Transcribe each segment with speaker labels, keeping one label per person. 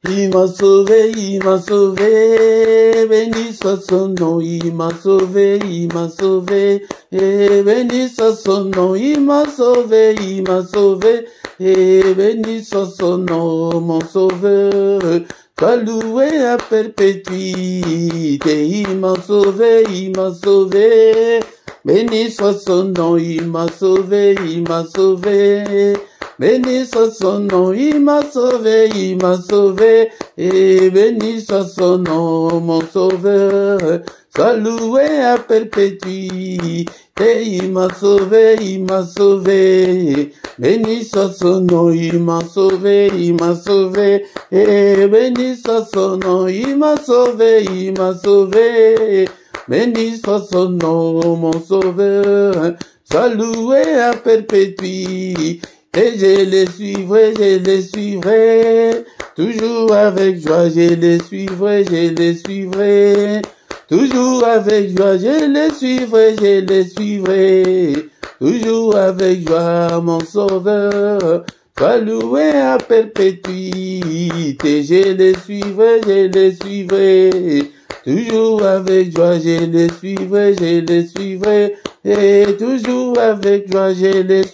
Speaker 1: Il m'a sauvé, il m'a sauvé, béni soit son nom, il m'a sauvé, il m'a sauvé, et béni soit son nom, il m'a sauvé, et béni soit son nom, mon sauveur, sois loué à perpétuité, il m'a sauvé, béni soit son nom, il m'a sauvé, béni soit son nom, il m'a sauvé, et béni soit son nom, mon sauveur, sois loué à perpétuité, il m'a sauvé, béni soit son nom, il m'a sauvé, et béni soit son nom, il m'a sauvé, béni soit son nom, mon sauveur, sois loué à perpétuité. Et je les suivrai, toujours avec joie, je les suivrai, toujours avec joie, je les suivrai, toujours avec joie, mon sauveur, sois loué à perpétuité, je les suivrai, toujours avec joie, je les suivrai, et toujours avec joie, je les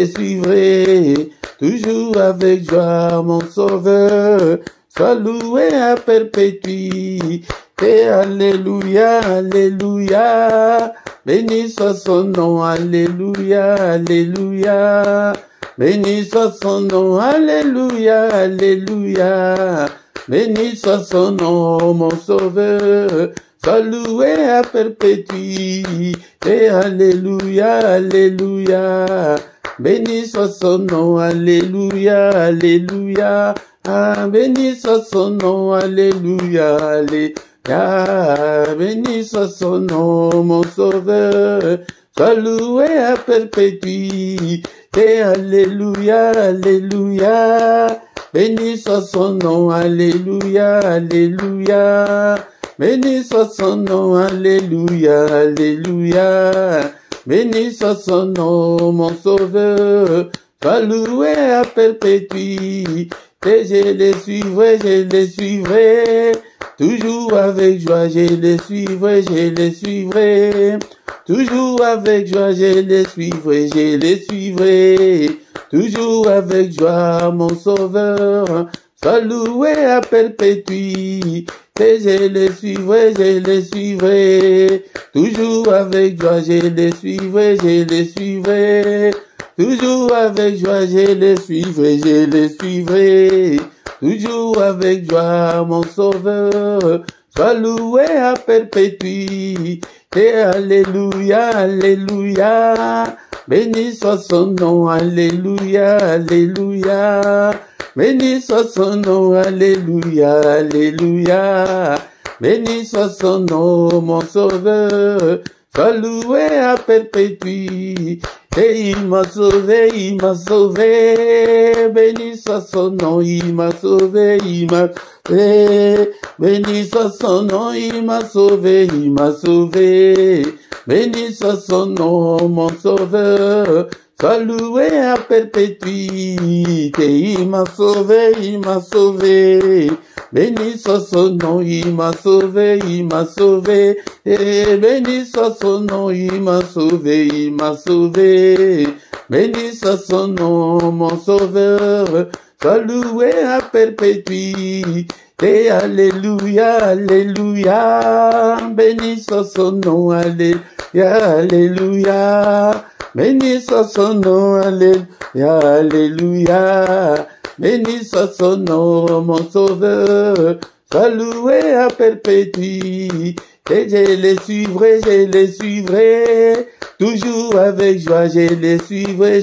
Speaker 1: suivrai, toujours avec joie, mon sauveur, sois loué à perpétuité, alléluia, alléluia, béni soit son nom, alléluia, alléluia, béni soit son nom, alléluia, alléluia, béni soit son nom, mon sauveur, sois loué à perpétuité, alléluia, alléluia, béni soit son nom, alléluia, alléluia, ah, béni soit son nom, alléluia, alléluia, béni soit son nom, mon sauveur, sois loué à perpétuité, alléluia, alléluia, béni soit son nom, alléluia, alléluia, béni soit son nom, alléluia, alléluia, béni soit son nom, mon sauveur, sois loué à perpétuité, je les suivrai, toujours avec joie, je les suivrai, toujours avec joie, je les suivrai, toujours avec joie, mon sauveur, sois loué à perpétuité, je les suivrai, toujours avec joie, je les suivrai, toujours avec joie, je les suivrai, toujours avec joie, mon sauveur, sois loué à perpétuité, alléluia, alléluia, béni soit son nom, alléluia, alléluia, béni soit son nom, alléluia, alléluia, béni soit son nom, mon sauveur, sois loué à perpétuité, et il m'a sauvé, béni soit son nom, il m'a sauvé, béni soit son nom, il m'a sauvé, béni soit son nom, mon sauveur, sois loué à perpétuité, il m'a sauvé, béni soit son nom, il m'a sauvé, et béni soit son nom, il m'a sauvé, béni soit son nom, mon sauveur, sois loué à perpétuité, alléluia, alléluia, béni soit son nom, alléluia, alléluia, béni soit son nom, alléluia, alléluia, béni soit son nom, mon sauveur, sois loué à perpétuité, je les suivrai, toujours avec joie, je les suivrai,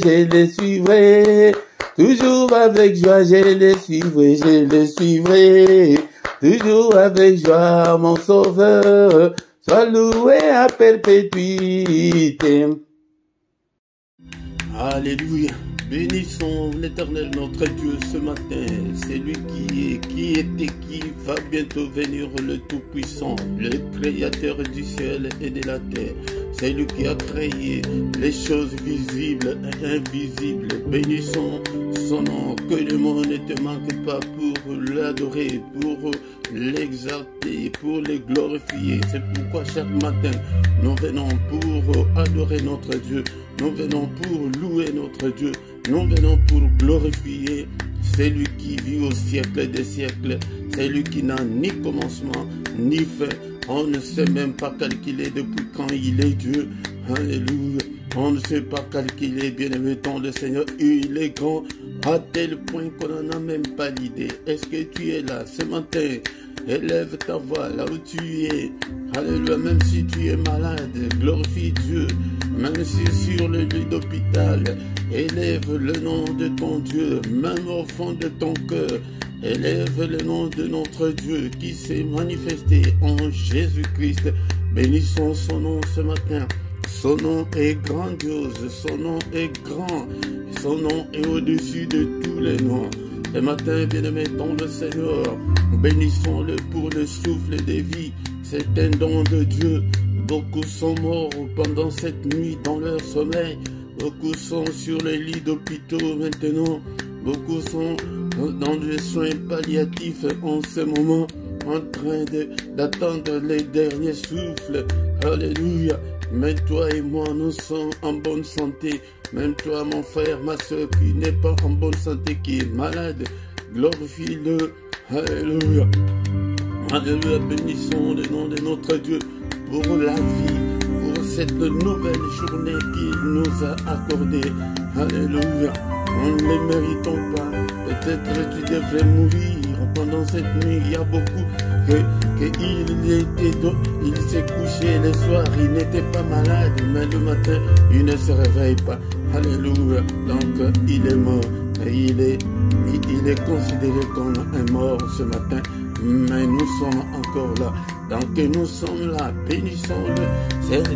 Speaker 1: toujours avec joie, je les suivrai, toujours avec joie, mon sauveur, sois loué à perpétuité.
Speaker 2: Alléluia. Bénissons l'Éternel notre Dieu ce matin. C'est lui qui est, qui était, qui va bientôt venir, le Tout-Puissant, le Créateur du ciel et de la terre. C'est lui qui a créé les choses visibles et invisibles. Bénissons son nom, que le monde ne te manque pas pour l'adorer, pour l'exalter, pour le glorifier. C'est pourquoi chaque matin, nous venons pour adorer notre Dieu, nous venons pour louer notre Dieu, nous venons pour glorifier celui qui vit au siècle des siècles, celui qui n'a ni commencement ni fin. On ne sait même pas calculer depuis quand il est Dieu. Alléluia. On ne sait pas calculer, bien-aimé, ton le Seigneur, il est grand à tel point qu'on n'en a même pas l'idée. Est-ce que tu es là ce matin? Élève ta voix là où tu es. Alléluia, même si tu es malade, glorifie Dieu. Même si sur le lit d'hôpital, élève le nom de ton Dieu, même au fond de ton cœur. Élève le nom de notre Dieu qui s'est manifesté en Jésus-Christ. Bénissons son nom ce matin. Son nom est grandiose, son nom est grand, son nom est au-dessus de tous les noms. Ce matin, bien-aimé, dans le Seigneur, bénissons-le pour le souffle de vie. C'est un don de Dieu. Beaucoup sont morts pendant cette nuit dans leur sommeil. Beaucoup sont sur les lits d'hôpitaux maintenant. Beaucoup sont dans les soins palliatifs en ce moment, en train d'attendre les derniers souffles. Alléluia. Mais toi et moi, nous sommes en bonne santé. Même toi, mon frère, ma soeur, qui n'est pas en bonne santé, qui est malade, glorifie-le. Alléluia. Alléluia. Bénissons le nom de notre Dieu pour la vie, pour cette nouvelle journée qu'il nous a accordée. Alléluia. Nous ne les méritons pas. Peut-être tu devrais mourir pendant cette nuit. Il y a beaucoup il s'est couché le soir, il n'était pas malade, mais le matin, il ne se réveille pas. Alléluia. Donc, il est mort. Et il est considéré comme un mort ce matin. Mais nous sommes encore là. Donc nous sommes là, bénissons-le.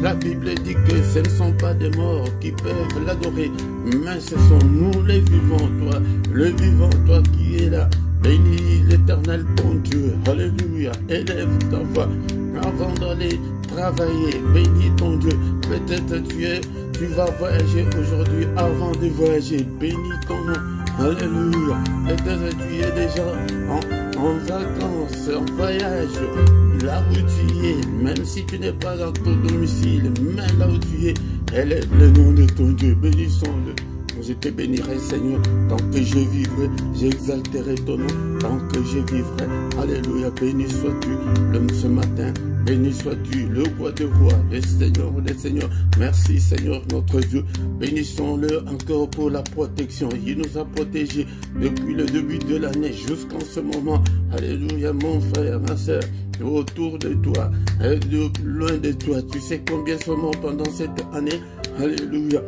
Speaker 2: La Bible dit que ce ne sont pas des morts qui peuvent l'adorer, mais ce sont nous les vivants, toi, le vivant, toi qui es là. Bénis l'Éternel ton Dieu. Alléluia. Élève ta voix avant d'aller travailler. Bénis ton Dieu. Peut-être tu vas voyager aujourd'hui avant de voyager. Bénis ton nom. Alléluia. Peut-être tu es déjà en vacances, en voyage. Là où tu es, même si tu n'es pas dans ton domicile, mais là où tu es, élève le nom de ton Dieu. Bénissons-le. Je te bénirai, Seigneur, tant que je vivrai, j'exalterai ton nom, tant que je vivrai. Alléluia, béni sois-tu ce matin, béni sois-tu le roi des rois, le Seigneur des seigneurs. Merci, Seigneur, notre Dieu. Bénissons-le encore pour la protection. Il nous a protégés depuis le début de l'année jusqu'en ce moment. Alléluia, mon frère, ma soeur, autour de toi, loin de toi. Tu sais combien sont morts pendant cette année. Alléluia.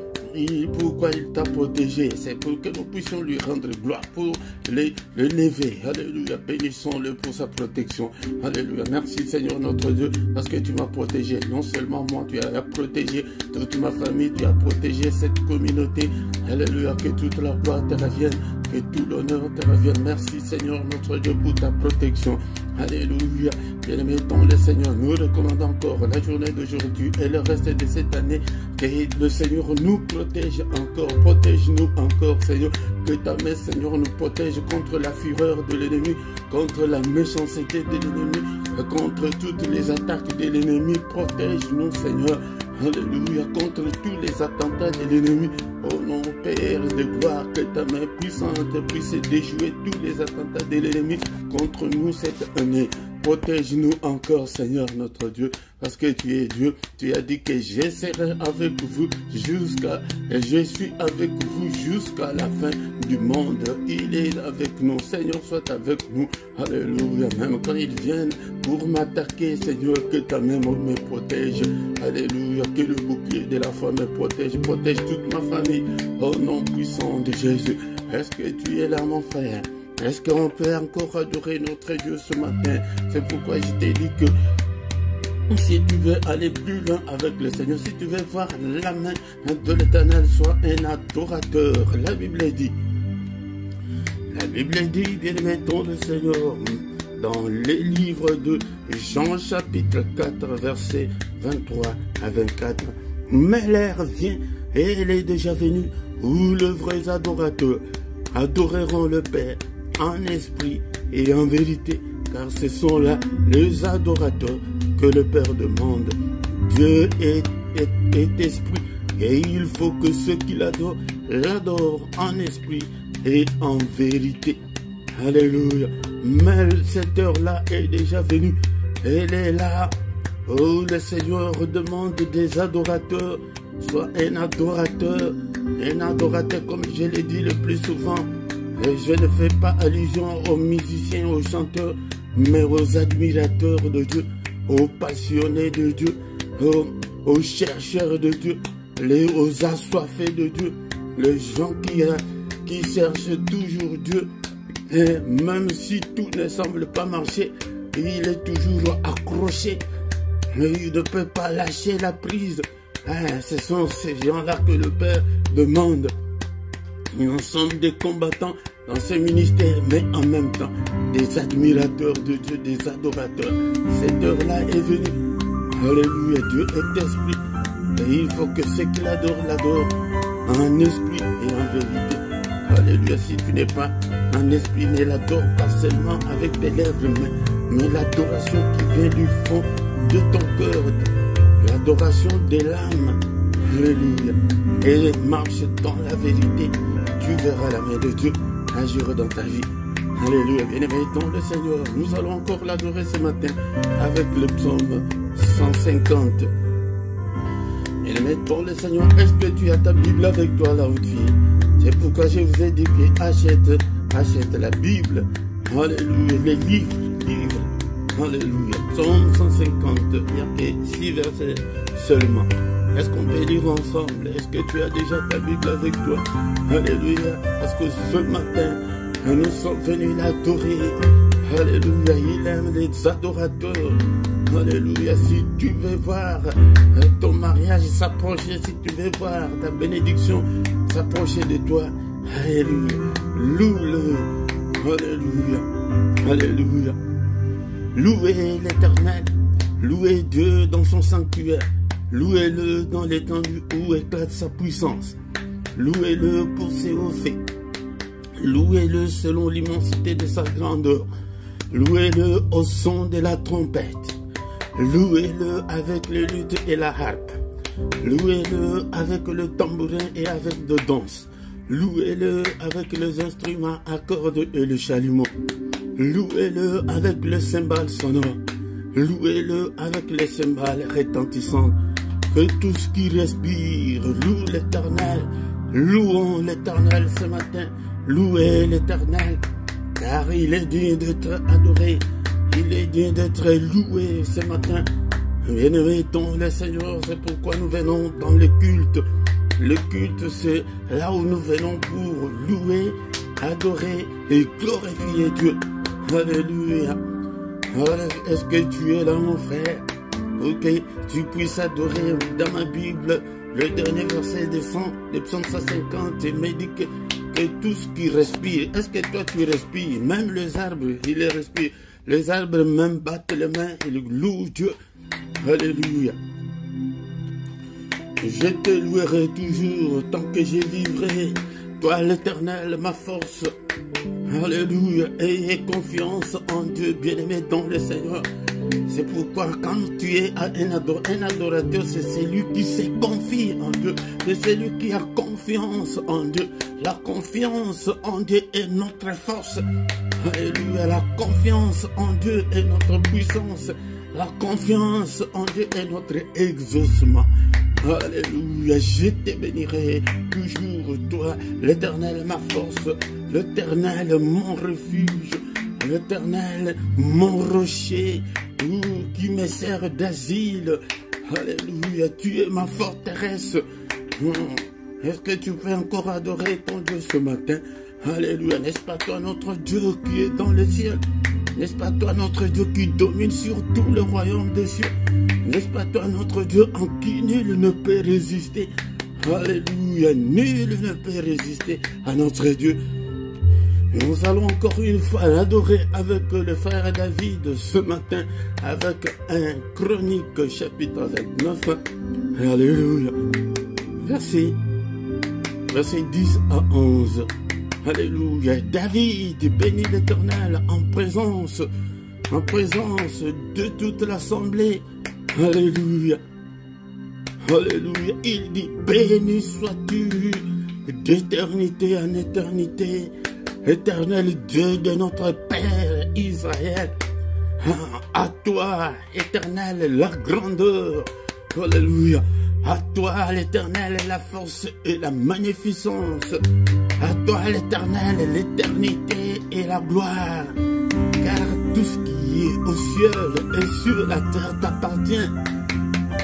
Speaker 2: Pourquoi il t'a protégé? C'est pour que nous puissions lui rendre gloire, pour l'élever. Alléluia. Bénissons-le pour sa protection. Alléluia. Merci Seigneur notre Dieu, parce que tu m'as protégé. Non seulement moi, tu as protégé toute ma famille, tu as protégé cette communauté. Alléluia. Que toute la gloire te revienne, que tout l'honneur te revienne. Merci Seigneur notre Dieu pour ta protection. Alléluia. Bien-aimé dans le Seigneur, nous recommandons encore la journée d'aujourd'hui et le reste de cette année. Que le Seigneur nous protège encore. Protège-nous encore, Seigneur. Que ta main, Seigneur, nous protège contre la fureur de l'ennemi, contre la méchanceté de l'ennemi, contre toutes les attaques de l'ennemi. Protège-nous, Seigneur. Alléluia. Contre tous les attentats de l'ennemi. Oh non, Père de gloire, que ta main puissante puisse déjouer tous les attentats de l'ennemi contre nous cette année. Protège-nous encore, Seigneur notre Dieu, parce que tu es Dieu. Tu as dit que je serai avec vous et je suis avec vous jusqu'à la fin du monde. Il est avec nous. Seigneur, sois avec nous. Alléluia. Même quand ils viennent pour m'attaquer, Seigneur, que ta main me protège. Alléluia. Que le bouclier de la foi me protège. Protège toute ma famille. Au nom puissant de Jésus. Est-ce que tu es là, mon frère? Est-ce qu'on peut encore adorer notre Dieu ce matin? C'est pourquoi je t'ai dit que si tu veux aller plus loin avec le Seigneur, si tu veux voir la main de l'Éternel, sois un adorateur. La Bible dit, bien-aimé dans le Seigneur, dans les livres de Jean chapitre 4, versets 23 à 24, mais l'heure vient, et elle est déjà venue, où le vrai adorateur adoreront le Père en esprit et en vérité, car ce sont là les adorateurs que le Père demande. Dieu est esprit, et il faut que ceux qui l'adorent, l'adorent en esprit et en vérité. Alléluia. Mais cette heure-là est déjà venue. Elle est là. Oh, le Seigneur demande des adorateurs. Sois un adorateur comme je l'ai dit le plus souvent. Et je ne fais pas allusion aux musiciens, aux chanteurs, mais aux admirateurs de Dieu, aux passionnés de Dieu, aux chercheurs de Dieu, aux assoiffés de Dieu, les gens qui cherchent toujours Dieu. Et même si tout ne semble pas marcher, il est toujours accroché. Mais il ne peut pas lâcher la prise. Ce sont ces gens-là que le Père demande. Nous sommes des combattants dans ce ministère, mais en même temps, des admirateurs de Dieu, des adorateurs. Cette heure-là est venue. Alléluia, Dieu est esprit. Et il faut que ceux qui l'adorent, l'adorent en esprit et en vérité. Alléluia, si tu n'es pas en esprit, ne l'adore pas seulement avec tes lèvres, mais l'adoration qui vient du fond de ton cœur, l'adoration de l'âme. Alléluia. Et marche dans la vérité. Tu verras la main de Dieu agir dans ta vie. Alléluia. Bien-aimé dans le Seigneur, nous allons encore l'adorer ce matin avec le psaume 150. Bien-aimé dans le Seigneur, est-ce que tu as ta Bible avec toi là où tu es? C'est pourquoi je vous ai dit que achète la Bible. Alléluia. Les livres. Alléluia. Psaume 150. Il n'y a que 6 versets seulement. Est-ce qu'on peut lire ensemble? Est-ce que tu as déjà ta Bible avec toi? Alléluia. Parce que ce matin, nous sommes venus l'adorer. Alléluia. Il aime les adorateurs. Alléluia. Si tu veux voir ton mariage s'approcher, si tu veux voir ta bénédiction s'approcher de toi, alléluia. Loue-le. Alléluia. Alléluia. Louez l'Éternel. Louez Dieu dans son sanctuaire. Louez-le dans l'étendue où éclate sa puissance. Louez-le pour ses hauts faits. Louez-le selon l'immensité de sa grandeur. Louez-le au son de la trompette. Louez-le avec le luth et la harpe. Louez-le avec le tambourin et avec de danse. Louez-le avec les instruments à cordes et le chalumeau. Louez-le avec le cymbale sonore. Louez-le avec les cymbales retentissantes. Que tout ce qui respire loue l'Éternel. Louons l'Éternel ce matin. Louez l'Éternel, car il est digne d'être adoré. Il est digne d'être loué ce matin. Bien-aimés dans le Seigneur, c'est pourquoi nous venons dans le culte. Le culte, c'est là où nous venons pour louer, adorer et glorifier Dieu. Alléluia. Est-ce que tu es là, mon frère? Ok, tu puisses adorer dans ma Bible le dernier verset de Psaume 150. Il me dit que tout ce qui respire, est-ce que toi tu respires? Même les arbres, ils les respirent. Les arbres même battent les mains, ils louent Dieu. Alléluia. Je te louerai toujours tant que je vivrai. Toi l'Éternel, ma force. Alléluia. Ayez confiance en Dieu, bien-aimé dans le Seigneur. C'est pourquoi quand tu es un adorateur, c'est celui qui se confie en Dieu. C'est celui qui a confiance en Dieu. La confiance en Dieu est notre force. Alléluia. La confiance en Dieu est notre puissance. La confiance en Dieu est notre exaucement. Alléluia. Je te bénirai toujours, toi, l'Éternel, ma force, l'Éternel, mon refuge, l'Éternel, mon rocher, qui me sert d'asile. Alléluia. Tu es ma forteresse. Est-ce que tu peux encore adorer ton Dieu ce matin? Alléluia. N'est-ce pas toi notre Dieu qui est dans le ciel? N'est-ce pas toi notre Dieu qui domine sur tout le royaume des cieux? N'est-ce pas toi notre Dieu en qui nul ne peut résister? Alléluia. Nul ne peut résister à notre Dieu. Nous allons encore une fois l'adorer avec le frère David ce matin, avec un Chronique chapitre 29. Alléluia. Verset 10 à 11. Alléluia. David bénit l'Éternel en présence de toute l'assemblée. Alléluia. Alléluia. Il dit, béni sois-tu d'éternité en éternité, Éternel Dieu de notre Père Israël. À toi, Éternel, la grandeur. Alléluia. À toi, l'Éternel, la force et la magnificence. À toi, l'Éternel, l'éternité et la gloire. Car tout ce qui est au ciel et sur la terre t'appartient.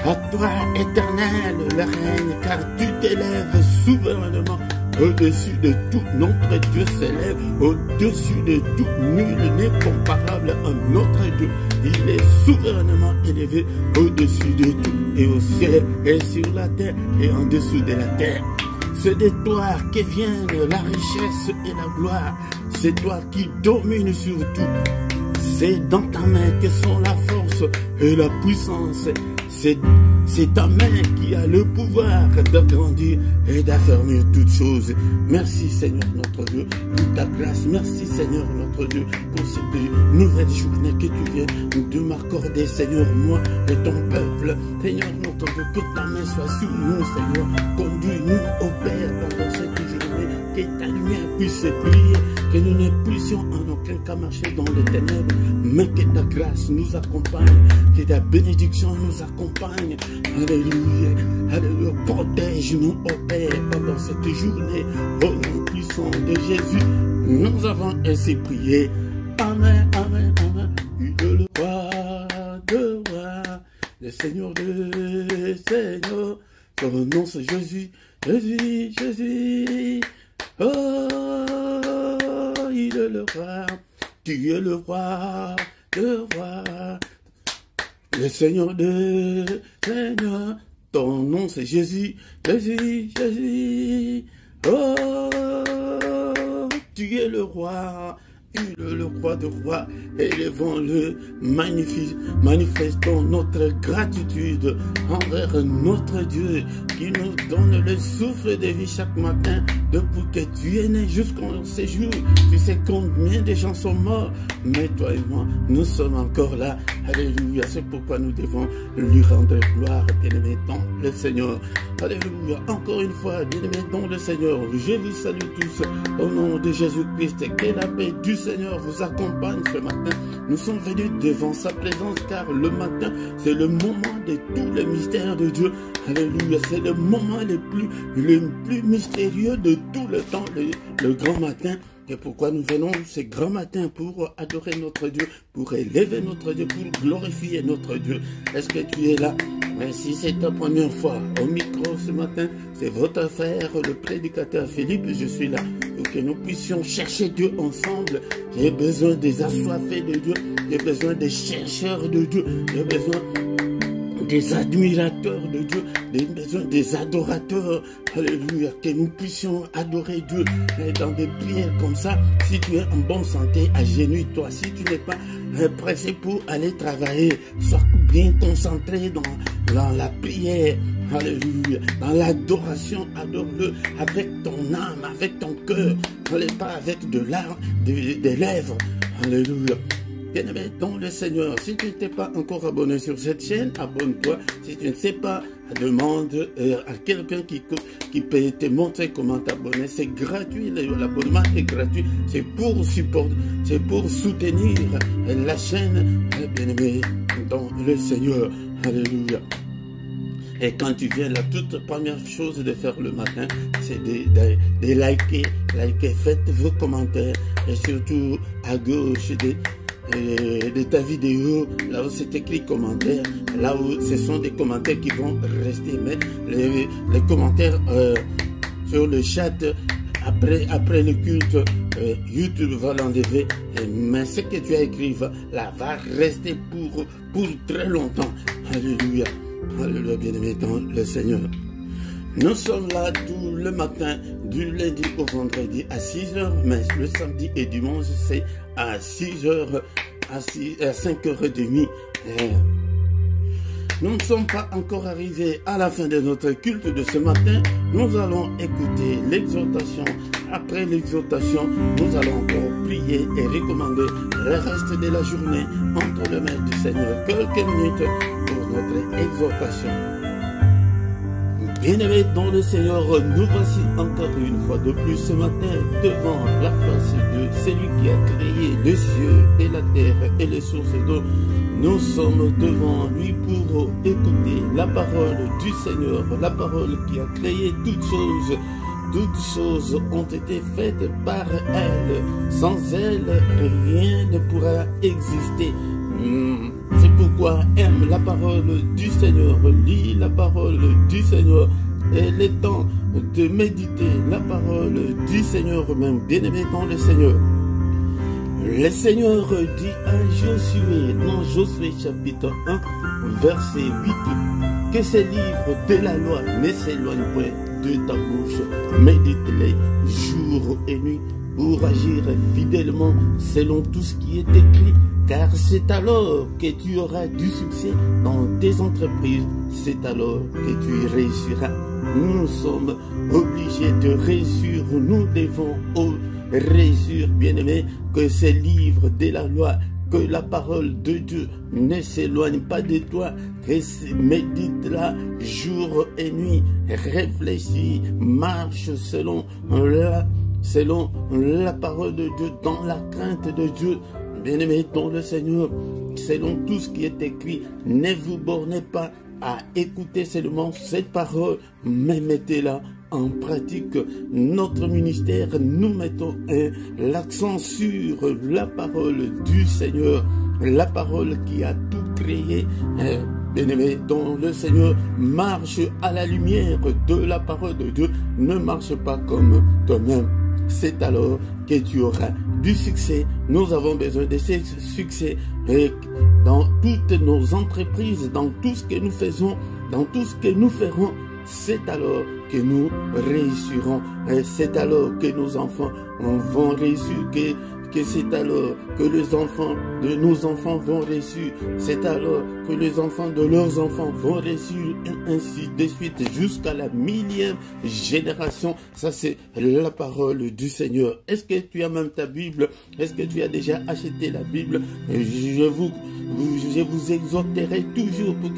Speaker 2: À toi, Éternel, le règne, car tu t'élèves souverainement au-dessus de tout. Notre Dieu s'élève au-dessus de tout. Nul n'est comparable à notre Dieu. Il est souverainement élevé au-dessus de tout. Et au ciel, et sur la terre, et en dessous de la terre. C'est de toi que viennent la richesse et la gloire. C'est toi qui domines sur tout. C'est dans ta main que sont la force et la puissance. C'est ta main qui a le pouvoir d'agrandir et d'affermir toutes choses. Merci Seigneur notre Dieu pour ta grâce. Merci Seigneur notre Dieu pour cette nouvelle journée que tu viens de m'accorder, Seigneur, moi et ton peuple. Seigneur notre Dieu, que ta main soit sur nous, Seigneur. Conduis-nous au Père pendant cette journée. Que ta lumière puisse briller. Que nous ne puissions en aucun cas marcher dans les ténèbres, mais que ta grâce nous accompagne, que ta bénédiction nous accompagne. Alléluia, alléluia. Protège-nous, ô Père, pendant cette journée, au nom puissant de Jésus. Nous avons ainsi prié. Amen, amen, amen. Le roi de roi, le Seigneur de Seigneur. Son nom c'est Jésus, Jésus, Jésus. Oh, il est le roi, tu es le roi, le Seigneur de Seigneur. Ton nom c'est Jésus, Jésus, Jésus. Oh, tu es le roi. Il est le roi de rois, élevons-le, manifestons notre gratitude envers notre Dieu qui nous donne le souffle de vie chaque matin depuis que tu es né jusqu'au séjour. Tu sais combien de gens sont morts, mais toi et moi, nous sommes encore là. Alléluia, c'est pourquoi nous devons lui rendre gloire, bien-aimé dans le Seigneur. Alléluia, encore une fois, bien-aimé dans le Seigneur, je vous salue tous au nom de Jésus-Christ. Que la paix du Seigneur vous accompagne ce matin. Nous sommes venus devant sa présence car le matin, c'est le moment de tous les mystères de Dieu. Alléluia, c'est le moment le plus mystérieux de tout le temps, le grand matin. Et pourquoi nous venons ce grand matin pour adorer notre Dieu, pour élever notre Dieu, pour glorifier notre Dieu. Est-ce que tu es là? Mais si c'est ta première fois au micro ce matin, c'est votre frère, le prédicateur Philippe, je suis là pour que nous puissions chercher Dieu ensemble. J'ai besoin des assoiffés de Dieu, j'ai besoin des chercheurs de Dieu, j'ai besoin des admirateurs de Dieu, des adorateurs, alléluia, que nous puissions adorer Dieu dans des prières comme ça. Si tu es en bonne santé, agenouille-toi. Si tu n'es pas pressé pour aller travailler, sois bien concentré dans la prière, alléluia, dans l'adoration, adore-le avec ton âme, avec ton cœur, pas avec de larmes, des lèvres, alléluia. Bien-aimé dans le Seigneur, si tu ne t'es pas encore abonné sur cette chaîne, abonne-toi. Si tu ne sais pas, demande à quelqu'un qui peut te montrer comment t'abonner. C'est gratuit, l'abonnement est gratuit. C'est pour supporter, c'est pour soutenir la chaîne, bien-aimé dans le Seigneur. Alléluia. Et quand tu viens, la toute première chose de faire le matin, c'est de liker. Faites vos commentaires et surtout à gauche de ta vidéo, là où c'est écrit commentaires, là où ce sont des commentaires qui vont rester, mais les commentaires sur le chat après le culte, YouTube va l'enlever, mais ce que tu as écrit va rester pour très longtemps. Alléluia, alléluia, bien-aimé dans le Seigneur. Nous sommes là tout le matin, du lundi au vendredi à 6h, mais le samedi et dimanche, c'est à 6h, à 5h30. Nous ne sommes pas encore arrivés à la fin de notre culte de ce matin. Nous allons écouter l'exhortation après l'exhortation, nous allons encore prier et recommander le reste de la journée entre les mains du Seigneur. Quelques minutes pour notre exhortation. Bien-aimés dans le Seigneur, nous voici encore une fois de plus ce matin devant la face de celui qui a créé les cieux et la terre et les sources d'eau. Nous sommes devant lui pour écouter la parole du Seigneur, la parole qui a créé toutes choses. Toutes choses ont été faites par elle. Sans elle, rien ne pourra exister. C'est pourquoi aime la parole du Seigneur, lis la parole du Seigneur. Et il est temps de méditer la parole du Seigneur même, bien-aimé dans le Seigneur. Le Seigneur dit à Josué, dans Josué chapitre 1, verset 8, que ces livres de la loi ne s'éloignent point de ta bouche, médite-les jour et nuit pour agir fidèlement selon tout ce qui est écrit, car c'est alors que tu auras du succès dans tes entreprises, c'est alors que tu réussiras. Nous sommes obligés de réussir, nous devons réussir, bien-aimés, que ces livres de la loi, que la parole de Dieu ne s'éloigne pas de toi, médite-la jour et nuit, réfléchis, marche selon la parole de Dieu, dans la crainte de Dieu, bien-aimés dans le Seigneur, selon tout ce qui est écrit. Ne vous bornez pas à écouter seulement cette parole, mais mettez-la en pratique. Notre ministère, nous mettons l'accent sur la parole du Seigneur, la parole qui a tout créé. Bien-aimé dans le Seigneur, marche à la lumière de la parole de Dieu, ne marche pas comme toi-même. C'est alors que tu auras du succès. Nous avons besoin de ce succès dans toutes nos entreprises, dans tout ce que nous faisons, dans tout ce que nous ferons. C'est alors que nous réussirons. C'est alors que nos enfants vont réussir, que c'est alors que les enfants de nos enfants vont réussir. C'est alors que les enfants de leurs enfants vont réussir, et ainsi de suite jusqu'à la 1000e génération. Ça, c'est la parole du Seigneur. Est-ce que tu as même ta Bible? Est-ce que tu as déjà acheté la Bible? Je vous exhorterai toujours pour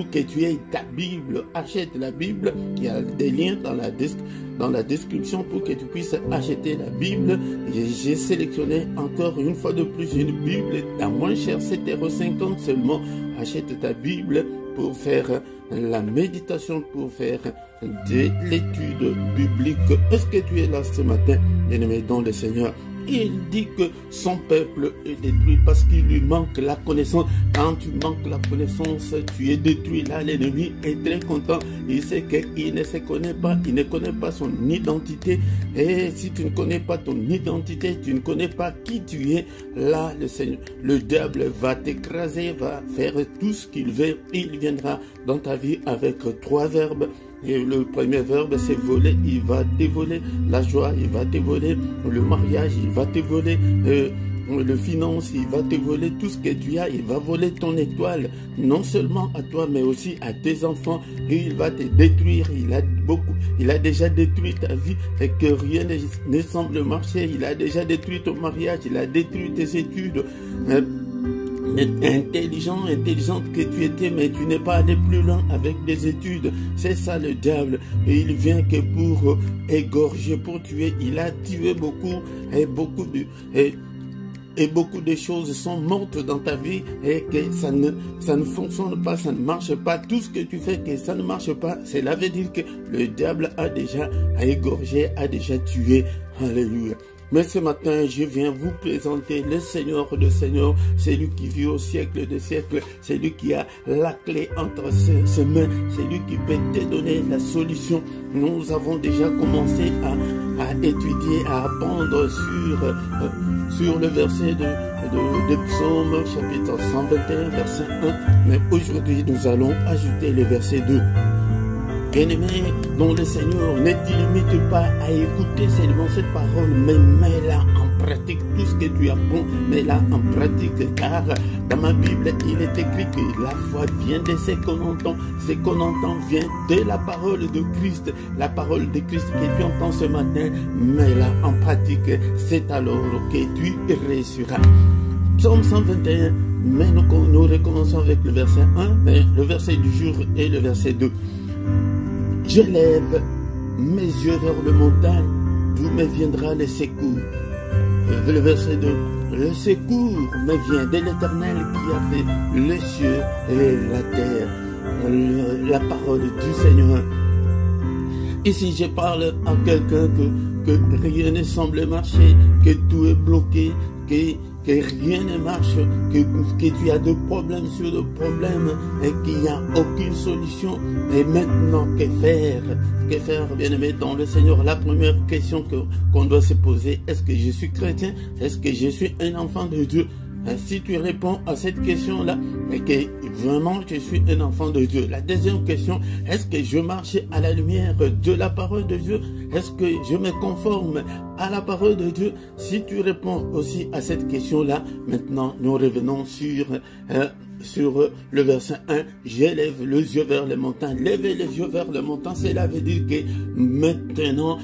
Speaker 2: que tu aies ta Bible. Achète la Bible. Il y a des liens dans la description pour que tu puisses acheter la Bible. J'ai sélectionné encore une fois de plus une Bible à moins cher, 7,50 € seulement. Achète ta Bible pour faire la méditation, pour faire de l'étude biblique. Est-ce que tu es là ce matin, bien-aimé dans le Seigneur? Il dit que son peuple est détruit parce qu'il lui manque la connaissance. Quand tu manques la connaissance, tu es détruit. Là, l'ennemi est très content. Il sait qu'il ne se connaît pas. Il ne connaît pas son identité. Et si tu ne connais pas ton identité, tu ne connais pas qui tu es, là, le diable va t'écraser, va faire tout ce qu'il veut. Il viendra dans ta vie avec 3 verbes. Et le premier verbe, c'est voler. Il va te voler la joie, il va te voler le mariage, il va te voler le finance, il va te voler tout ce que tu as. Il va voler ton étoile, non seulement à toi, mais aussi à tes enfants. Et il va te détruire. Il a déjà détruit ta vie et que rien ne semble marcher. Il a déjà détruit ton mariage, il a détruit tes études. Intelligente que tu étais, mais tu n'es pas allé plus loin avec des études. C'est ça le diable. Et il vient que pour égorger, pour tuer. Il a tué beaucoup et beaucoup de choses sont mortes dans ta vie et que ça ne fonctionne pas, ça ne marche pas. Tout ce que tu fais que ça ne marche pas, cela veut dire que le diable a déjà égorgé, a déjà tué. Alléluia. Mais ce matin, je viens vous présenter le Seigneur de Seigneurs, celui qui vit au siècle des siècles, celui qui a la clé entre ses mains, celui qui peut te donner la solution. Nous avons déjà commencé à étudier, à apprendre sur le verset de Psaume, chapitre 121, verset 1. Mais aujourd'hui, nous allons ajouter le verset 2. Bien-aimé, dont le Seigneur ne te limite pas à écouter seulement cette parole, mais mets-la en pratique tout ce que tu apprends, mets-la en pratique, car dans ma Bible, il est écrit que la foi vient de ce qu'on entend. Ce qu'on entend vient de la parole de Christ. La parole de Christ que tu entends ce matin, mets-la en pratique. C'est alors que tu réussiras. Psaume 121, mais nous recommençons avec le verset 1, le verset du jour et le verset 2. Je lève mes yeux vers le montagne, d'où me viendra le secours. Le verset 2. Le secours me vient de l'Éternel qui a fait les cieux et la terre. La parole du Seigneur. Ici, je parle à quelqu'un que rien ne semble marcher, que tout est bloqué, que rien ne marche, que tu as de problèmes sur de problèmes et qu'il n'y a aucune solution. Et maintenant, que faire? Que faire, bien-aimé dans le Seigneur? La première question qu'on doit se poser, est-ce que je suis chrétien? Est-ce que je suis un enfant de Dieu? Si tu réponds à cette question-là, et que vraiment je suis un enfant de Dieu. La deuxième question, est-ce que je marche à la lumière de la parole de Dieu? Est-ce que je me conforme à la parole de Dieu? Si tu réponds aussi à cette question-là, maintenant nous revenons sur le verset 1, j'élève les yeux vers les montagnes. Lever les yeux vers les montagnes, cela veut dire que maintenant,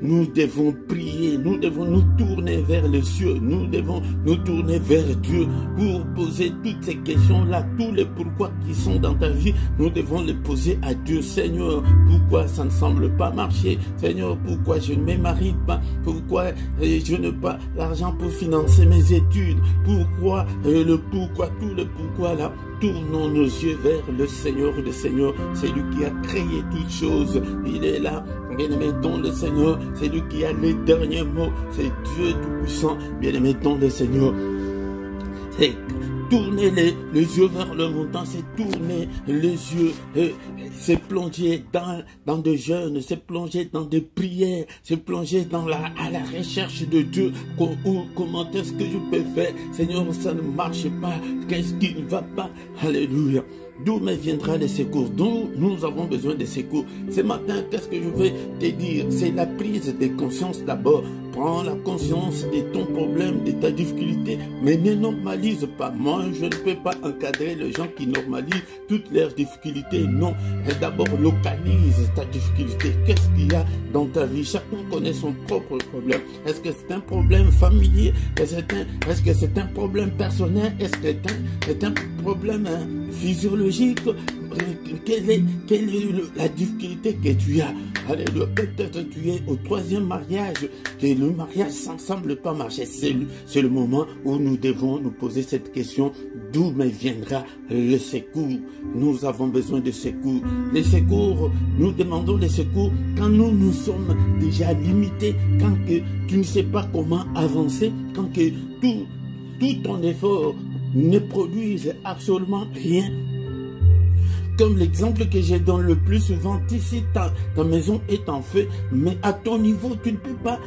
Speaker 2: nous devons prier, nous devons nous tourner vers les cieux, nous devons nous tourner vers Dieu pour poser toutes ces questions-là, tous les pourquoi qui sont dans ta vie, nous devons les poser à Dieu. Seigneur, pourquoi ça ne semble pas marcher? Seigneur, pourquoi je ne me marie pas? Pourquoi je n'ai pas l'argent pour financer mes études? Pourquoi tout le pourquoi là? Tournons nos yeux vers le Seigneur des Seigneurs, c'est lui qui a créé toutes choses, il est là, bien-aimé dans le Seigneur, c'est lui qui a les derniers mots, c'est Dieu Tout-Puissant, bien-aimé dans le Seigneur. C'est tourner les yeux vers le montant, c'est tourner les yeux, c'est plonger dans des jeûnes, c'est plonger dans des prières, c'est plonger à la recherche de Dieu. Comment est-ce que je peux faire? Seigneur, ça ne marche pas, qu'est-ce qui ne va pas? Alléluia. D'où me viendra le secours? D'où nous avons besoin de secours? Ce matin, qu'est-ce que je veux te dire? C'est la prise de conscience d'abord. Prends la conscience de ton problème, de ta difficulté, mais ne normalise pas. Moi, je ne peux pas encadrer les gens qui normalisent toutes leurs difficultés. Non, d'abord localise ta difficulté. Qu'est-ce qu'il y a dans ta vie? Chacun connaît son propre problème. Est-ce que c'est un problème familier? Est-ce que c'est un problème personnel? Est-ce que c'est un problème physiologique? Quelle est la difficulté que tu as? Alléluia. Peut-être tu es au troisième mariage, que le mariage ne semble pas marcher. C'est le moment où nous devons nous poser cette question. D'où me viendra le secours? Nous avons besoin de secours. Les secours, nous demandons des secours quand nous sommes déjà limités, quand que tu ne sais pas comment avancer, quand que tout ton effort ne produise absolument rien. Comme l'exemple que je donne le plus souvent, si ta maison est en feu, mais à ton niveau, tu ne peux pas,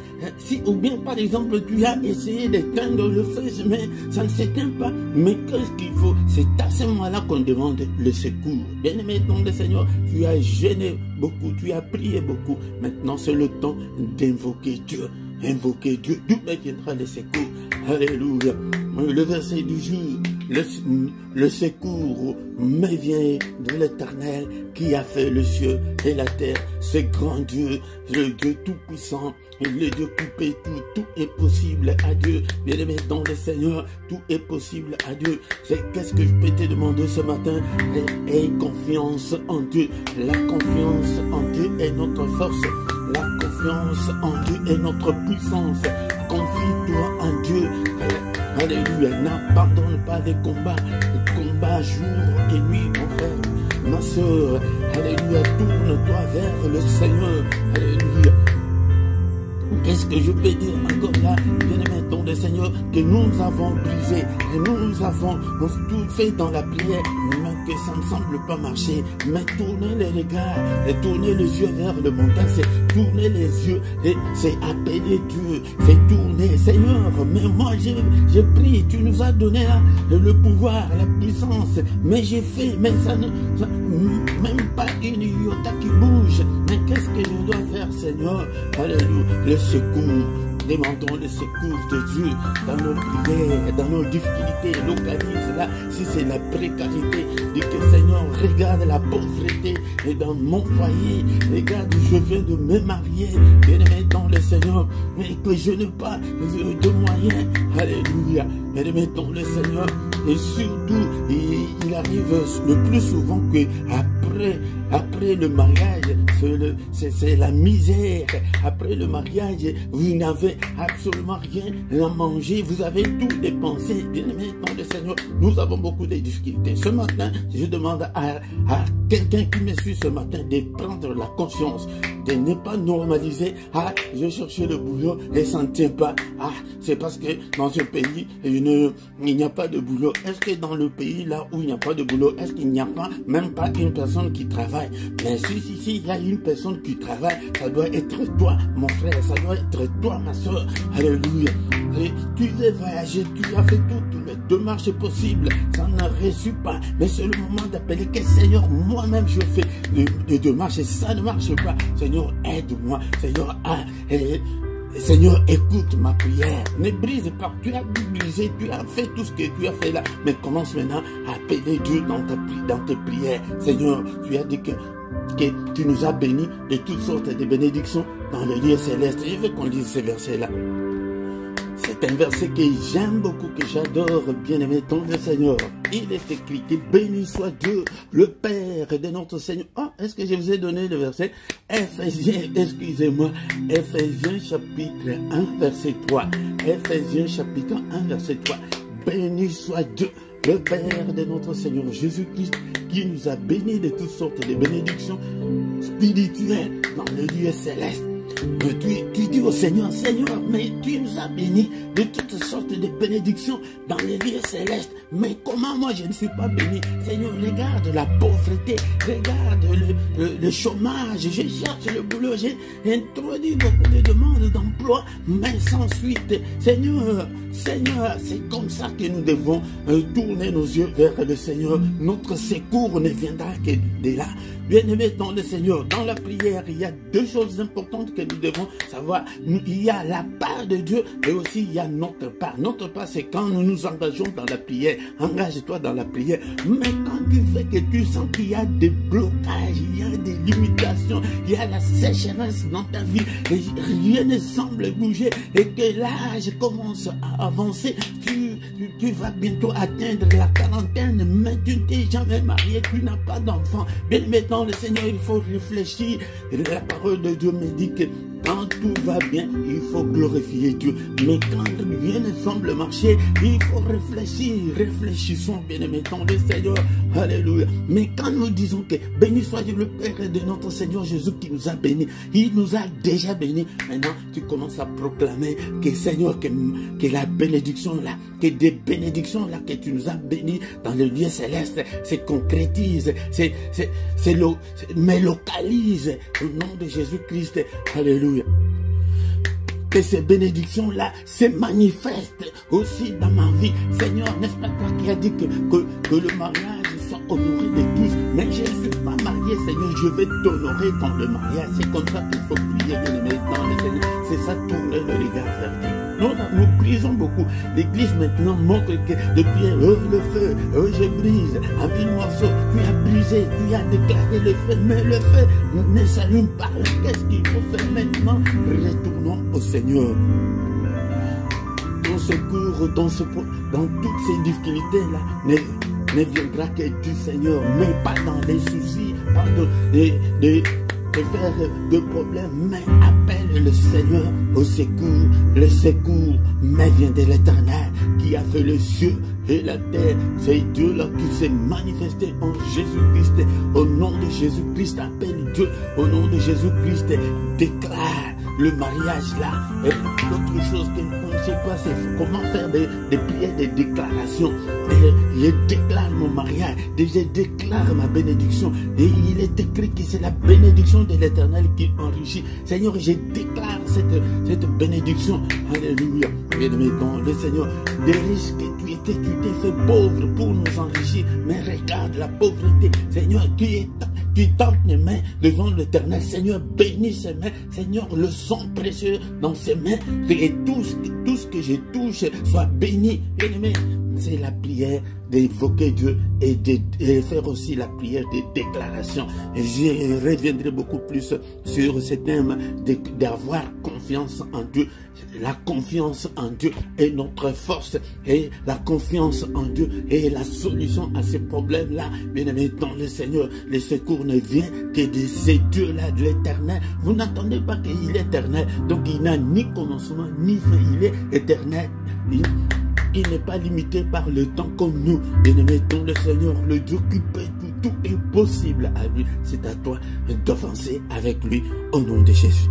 Speaker 2: ou bien par exemple, tu as essayé d'éteindre le feu, mais ça ne s'éteint pas, mais qu'est-ce qu'il faut? C'est à ce moment-là qu'on demande le secours. Bien-aimé dans le Seigneur, tu as gêné beaucoup, tu as prié beaucoup, maintenant c'est le temps d'invoquer Dieu. Invoquer Dieu, d'où me viendra le secours? Alléluia. Le verset du jour, le secours me vient de l'Éternel qui a fait le ciel et la terre. Ce grand Dieu, le Dieu tout-puissant, le Dieu qui peut tout est possible à Dieu. Bien-aimé dans le Seigneur, tout est possible à Dieu. Qu'est-ce que je peux te demander ce matin? Aie confiance en Dieu. La confiance en Dieu est notre force. La confiance en Dieu est notre puissance. Confie-toi en Dieu. Alléluia. N'abandonne pas les combats jour et nuit, mon frère, ma soeur. Alléluia. Tourne-toi vers le Seigneur. Alléluia. Qu'est-ce que je peux dire encore là, bien-aimé dans le Seigneur, que nous avons brisé, et nous avons tout fait dans la prière, mais que ça ne semble pas marcher. Mais tournez les regards, et tournez les yeux vers le montagne, c'est tourner les yeux, et c'est appeler Dieu, c'est tourner, Seigneur, mais moi j'ai pris, tu nous as donné le pouvoir, la puissance, mais j'ai fait, mais ça ne, même pas une iota qui bouge, mais qu'est-ce que je dois faire, Seigneur? Alléluia. Le secours demandons le secours de Dieu dans nos prières, dans nos difficultés. Localise là, si c'est la précarité, dis que Seigneur, regarde la pauvreté et dans mon foyer, regarde, je viens de me marier, bien-aimé dans le Seigneur, mais que je n'ai pas de moyens. Alléluia. Bien-aimé dans le Seigneur, et surtout, il arrive le plus souvent que après le mariage, c'est la misère. Après le mariage, vous n'avez absolument rien à manger, vous avez tout dépensé. Bien-aimé dans le Seigneur, nous avons beaucoup de difficultés. Ce matin, je demande à quelqu'un qui me suit ce matin de prendre la conscience, de ne pas normaliser. Ah, je cherchais le boulot et ça ne tient pas. Ah, c'est parce que dans ce pays, il n'y a pas de boulot. Est-ce que dans le pays là où il n'y a pas de boulot, est-ce qu'il n'y a pas, même pas une personne qui travaille? Mais si il y a une personne qui travaille, ça doit être toi, mon frère, ça doit être toi, ma soeur. Alléluia. Et tu veux voyager, tu as fait toutes les démarches possibles, ça n'a reçu pas. Mais c'est le moment d'appeler que Seigneur, moi-même je fais des démarches et ça ne marche pas. Seigneur, aide-moi. Seigneur, Seigneur, écoute ma prière. Ne brise pas. Tu as brisé, tu as fait tout ce que tu as fait là. Mais commence maintenant à appeler Dieu dans tes prières. Seigneur, tu as dit que tu nous as bénis de toutes sortes de bénédictions dans le lieu céleste. Je veux qu'on lise ces versets-là. C'est un verset que j'aime beaucoup, que j'adore, bien-aimé dans le Seigneur. Il est écrit que béni soit Dieu, le Père de notre Seigneur. Oh, est-ce que je vous ai donné le verset? Éphésiens, excusez-moi, Éphésiens chapitre 1, verset 3. Éphésiens chapitre 1, verset 3. Béni soit Dieu, le Père de notre Seigneur Jésus-Christ, qui nous a bénis de toutes sortes de bénédictions spirituelles dans le lieu céleste. Tu dis au Seigneur, Seigneur, mais tu nous as bénis de toutes sortes de bénédictions dans les lieux célestes. Mais comment moi je ne suis pas béni? Seigneur, regarde la pauvreté, regarde le chômage. Je cherche le boulot, j'ai introduit beaucoup de demandes d'emploi, mais sans suite. Seigneur, c'est comme ça que nous devons tourner nos yeux vers le Seigneur. Notre secours ne viendra que de là. Bien-aimés dans le Seigneur, dans la prière, il y a deux choses importantes que nous devons savoir. Il y a la part de Dieu et aussi il y a notre part. Notre part, c'est quand nous nous engageons dans la prière. Engage-toi dans la prière. Mais quand tu fais que tu sens qu'il y a des blocages, il y a des limitations, il y a la sécheresse dans ta vie, et rien ne semble bouger, et que l'âge commence à avancer, tu vas bientôt atteindre la quarantaine, mais tu ne t'es jamais marié, tu n'as pas d'enfant. Bien maintenant, le Seigneur, il faut réfléchir. La parole de Dieu me dit que quand tout va bien, il faut glorifier Dieu. Mais quand rien ne semble marcher, il faut réfléchir. Réfléchissons, bien-aimés dans le Seigneur. Alléluia. Mais quand nous disons que béni soit Dieu le Père de notre Seigneur Jésus qui nous a bénis, il nous a déjà bénis. Maintenant, tu commences à proclamer que Seigneur, que la bénédiction là, que des bénédictions là que tu nous as bénis dans le lieu céleste, se concrétise, mais localise au nom de Jésus-Christ. Alléluia. Que ces bénédictions-là se manifestent aussi dans ma vie. Seigneur, n'est-ce pas toi qui as dit que le mariage soit honoré de tous? Mais je ne suis pas marié, Seigneur, je vais t'honorer dans le mariage. C'est comme ça qu'il faut prier, bien-aimé, dans le Seigneur. C'est ça, tourner le regard vers Dieu. Nous brisons beaucoup. L'Église maintenant montre que depuis le feu, je brise en mille morceaux. Tu as brisé, tu as déclaré le feu, mais le feu ne s'allume pas. Qu'est-ce qu'il faut faire maintenant? Retournons au Seigneur. Ton secours, dans toutes ces difficultés-là, ne viendra que du Seigneur, mais pas dans les soucis, pas de faire de problèmes, mais appelle le Seigneur au secours. Le secours, mais vient de l'Éternel qui a fait les cieux et la terre. C'est Dieu là qui s'est manifesté en Jésus-Christ. Au nom de Jésus-Christ, appelle Dieu. Au nom de Jésus-Christ, déclare le mariage là. Et l'autre chose qu'on ne sait pas, c'est comment faire des prières, des déclarations. Et je déclare mon mariage, je déclare ma bénédiction. Et il est écrit que c'est la bénédiction de l'Éternel qui enrichit. Seigneur, je déclare cette bénédiction. Alléluia. Bien-aimé dans le Seigneur, des risques que tu t'es fait pauvre pour nous enrichir. Mais regarde la pauvreté. Seigneur, tu tends tes mains devant l'Éternel. Seigneur, bénis ses mains. Seigneur, le sang précieux dans ses mains. Et tout ce que je touche soit béni. Bien-aimé, c'est la prière d'évoquer Dieu et de faire aussi la prière de déclaration. Je reviendrai beaucoup plus sur ce thème d'avoir confiance en Dieu. La confiance en Dieu est notre force, et la confiance en Dieu est la solution à ces problèmes-là. Bien-aimé dans le Seigneur, le secours ne vient que de ces dieux-là, de l'Éternel. Vous n'entendez pas qu'il est éternel, donc il n'a ni commencement ni fin, il est éternel. Il n'est pas limité par le temps comme nous. Bien-aimé dans le Seigneur, le Dieu qui peut tout est possible à lui. C'est à toi d'avancer avec lui au nom de Jésus.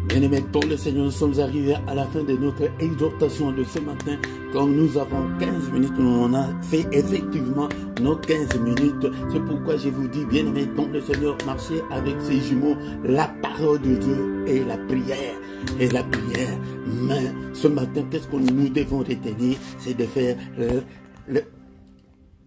Speaker 2: Bien-aimés dans le Seigneur, nous sommes arrivés à la fin de notre exhortation de ce matin. Comme nous avons 15 minutes, on a fait effectivement nos 15 minutes. C'est pourquoi je vous dis, bien-aimés dans le Seigneur, marchez avec ces jumeaux, la parole de Dieu et la prière. Et la prière. Mais ce matin, qu'est-ce que nous devons retenir? C'est de faire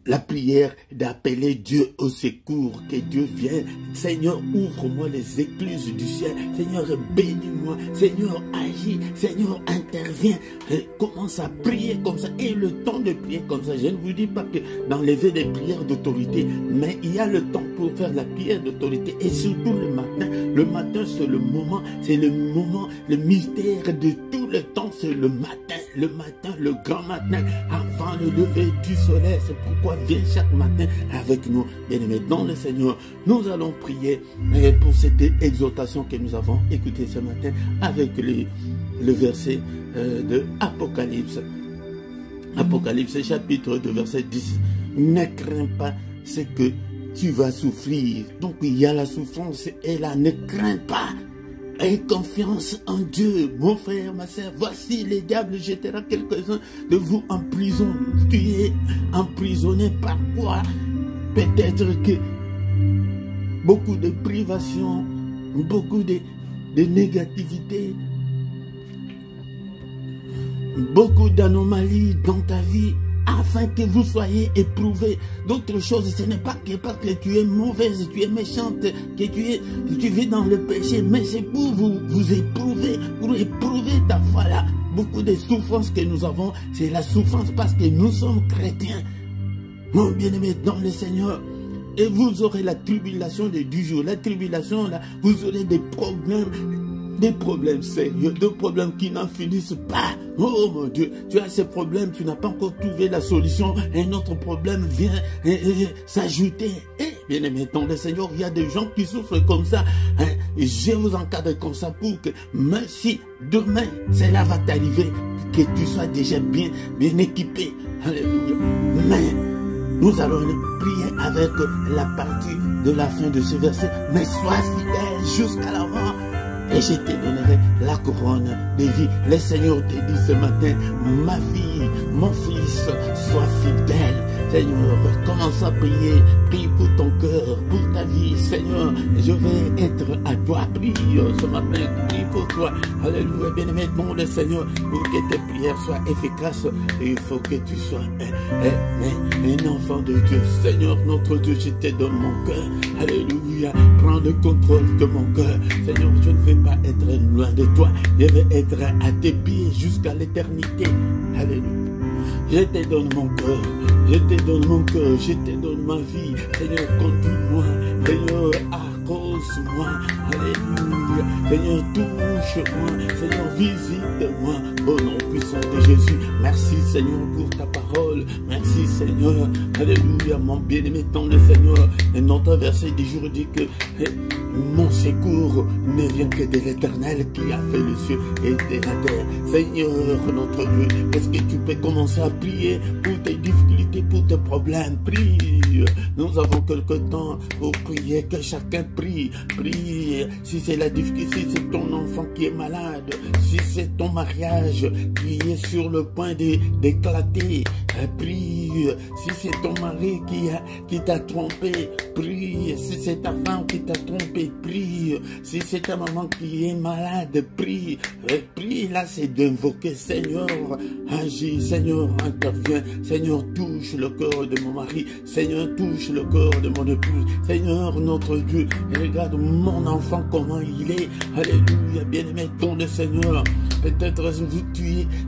Speaker 2: la prière, d'appeler Dieu au secours, que Dieu vienne. Seigneur, ouvre-moi les écluses du ciel. Seigneur, bénis-moi. Seigneur, agis. Seigneur, interviens. Et commence à prier comme ça. Et le temps de prier comme ça, je ne vous dis pas que d'enlever des prières d'autorité, mais il y a le temps pour faire la prière d'autorité. Et surtout le matin. Le matin, c'est le moment, le mystère de tout le temps, c'est le matin. Le matin, le grand matin, avant le lever du soleil. C'est pourquoi viens chaque matin avec nous, bien-aimés dans le Seigneur. Nous allons prier pour cette exhortation que nous avons écoutée ce matin avec le verset de Apocalypse. Apocalypse chapitre 2 verset 10. Ne crains pas ce que tu vas souffrir. Donc il y a la souffrance et là, ne crains pas. Aie confiance en Dieu, mon frère, ma soeur. Voici, le diable jettera quelques-uns de vous en prison. Tu es emprisonné par quoi? Peut-être que beaucoup de privations, beaucoup de négativité, beaucoup d'anomalies dans ta vie, afin que vous soyez éprouvés. D'autres choses, ce n'est pas que parce que tu es mauvaise, tu es méchante, que tu vis dans le péché, mais c'est pour vous éprouver, pour éprouver ta foi là. Beaucoup de souffrances que nous avons, c'est la souffrance parce que nous sommes chrétiens. Mon bien-aimé dans le Seigneur, et vous aurez la tribulation du jour. La tribulation là, vous aurez des problèmes sérieux, des problèmes qui n'en finissent pas. Oh mon Dieu, tu as ces problèmes, tu n'as pas encore trouvé la solution. Un autre problème vient s'ajouter. Bien-aimé dans le Seigneur, il y a des gens qui souffrent comme ça. Je vous encadre comme ça pour que, même si demain, cela va t'arriver, que tu sois déjà bien équipé. Alléluia. Mais nous allons prier avec la partie de la fin de ce verset. Mais sois fidèle jusqu'à la mort, et je te donnerai la couronne de vie. Le Seigneur te dit ce matin, ma fille, mon fils, sois fidèle. Seigneur, commence à prier. Prie pour ton cœur, pour ta vie. Seigneur, je vais être à toi. Prie ce matin, prie pour toi. Alléluia, bien-aimé, mon le Seigneur, pour que tes prières soient efficaces, il faut que tu sois un enfant de Dieu. Seigneur, notre Dieu, je te donne mon cœur. Alléluia, prends le contrôle de mon cœur. Seigneur, je ne veux pas être loin de toi. Je vais être à tes pieds jusqu'à l'éternité. Alléluia. Je te donne mon cœur, je te donne mon cœur, je te donne ma vie. Seigneur, conduis-moi, Seigneur, arrose-moi. Alléluia. Seigneur, touche-moi, Seigneur, visite-moi. Au nom puissant de Jésus, merci Seigneur pour ta parole. Merci Seigneur, alléluia, mon bien-aimé dans le Seigneur. Et notre verset du jour dit que mon secours ne vient que de l'Éternel qui a fait le ciel et de la terre. Seigneur, notre Dieu, est-ce que tu peux commencer à prier pour tes difficultés, pour tes problèmes? Prie. Nous avons quelque temps pour prier, que chacun prie. Prie. Si c'est la difficulté, si c'est ton enfant qui est malade, si c'est ton mariage qui est sur le point d'éclater, prie. Si c'est ton mari qui t'a trompé, prie. Si c'est ta femme qui t'a trompé, prie. Si c'est ta maman qui est malade, prie. Prie, là c'est d'invoquer Seigneur, agis, Seigneur, interviens, Seigneur, touche le cœur de mon mari. Seigneur, touche le cœur de mon épouse. Seigneur, notre Dieu, regarde mon enfant, comment il est. Alléluia, bien-aimé, ton le Seigneur. Peut-être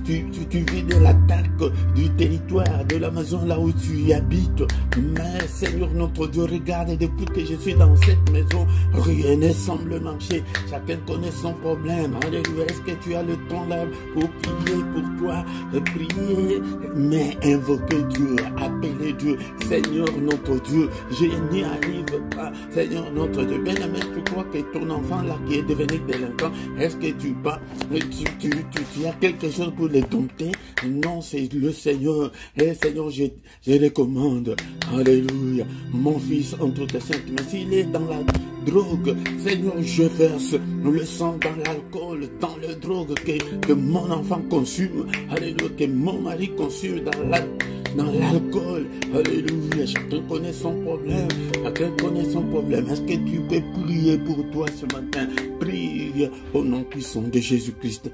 Speaker 2: tu vis de l'attaque du territoire, de la maison là où tu y habites. Mais Seigneur, notre Dieu, regarde, depuis que je suis dans cette maison, rien ne semble marcher. Chacun connaît son problème. Alléluia, est-ce que tu as le temps là pour prier pour toi, prier, mais invoquer Dieu, appeler Dieu. Seigneur, notre Dieu, je n'y arrive pas. Seigneur, notre Dieu, bien-aimé, tu crois que ton enfant là qui est devenu délinquant, est-ce que tu as quelque chose pour les dompter? Non, c'est le Seigneur. Et Seigneur, je recommande, alléluia, mon fils entre tes saintes mains. S'il est dans la drogue, Seigneur, je verse le sang dans l'alcool, dans le drogue que mon enfant consume, alléluia, que mon mari consume dans l'alcool, alléluia. Chacun connaît son problème, chacun connaît son problème. Est-ce que tu peux prier pour toi ce matin? Prie au nom puissant de Jésus-Christ.